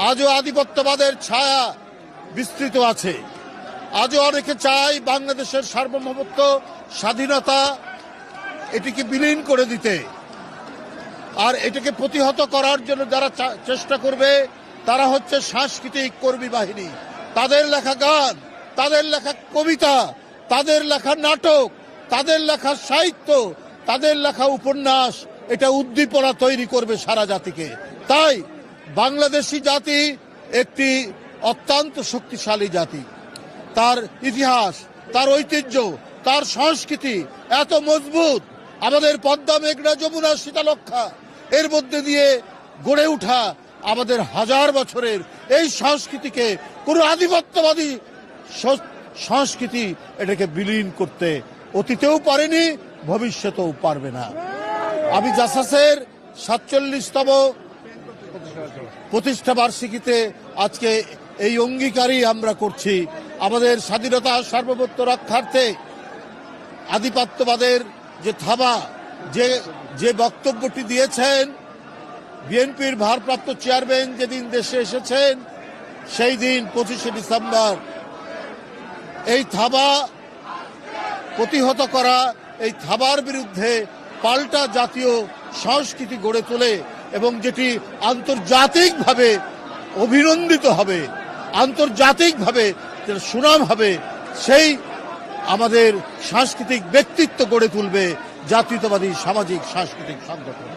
আজও আধিপত্যবাদের ছায়া বিস্তৃত আছে। আজও অনেকে চায় বাংলাদেশের সার্বভৌমত্ব, স্বাধীনতা এটিকে বিলীন করে দিতে। আর এটাকে প্রতিহত করার জন্য যারা চেষ্টা করবে তারা হচ্ছে সাংস্কৃতিক কর্মী বাহিনী। তাদের লেখা গান, তাদের লেখা কবিতা, তাদের লেখা নাটক, তাদের লেখা সাহিত্য, তাদের লেখা উপন্যাস এটা উদ্দীপনা তৈরি করবে সারা জাতিকে। তাই বাংলাদেশি জাতি একটি অত্যন্ত শক্তিশালী জাতি। তার ইতিহাস, তার ঐতিহ্য, তার সংস্কৃতি এত মজবুত। আমাদের পদ্মা, মেঘনা, যমুনা, শীতলক্ষা এর মধ্যে দিয়ে গড়ে ওঠা আমাদের হাজার বছরের এই সংস্কৃতিকে কোন আধিপত্যবাদী সংস্কৃতি এটাকে বিলীন করতে অতীতেও পারেনি, ভবিষ্যতেও পারবে না। আমি জাসাসের 47তম প্রতিষ্ঠা বার্ষিকীতে আজকে এই অঙ্গীকারই আমরা করছি। আমাদের স্বাধীনতা সার্বভৌমত্ব রক্ষার্থে আধিপত্যবাদের যে থাবা, যে বক্তব্যটি দিয়েছেন বিএনপির ভারপ্রাপ্ত চেয়ারম্যান যেদিন দেশে এসেছেন সেই দিন 25শে ডিসেম্বর, এই থাবা প্রতিহত করা, এই থাবার বিরুদ্ধে পাল্টা জাতীয় সংস্কৃতি গড়ে তোলে এবং যেটি আন্তর্জাতিকভাবে অভিনন্দিত হবে, আন্তর্জাতিকভাবে সুনাম হবে, সেই আমাদের সাংস্কৃতিক ব্যক্তিত্ব গড়ে তুলবে জাতীয়তাবাদী সামাজিক সাংস্কৃতিক সংগঠন।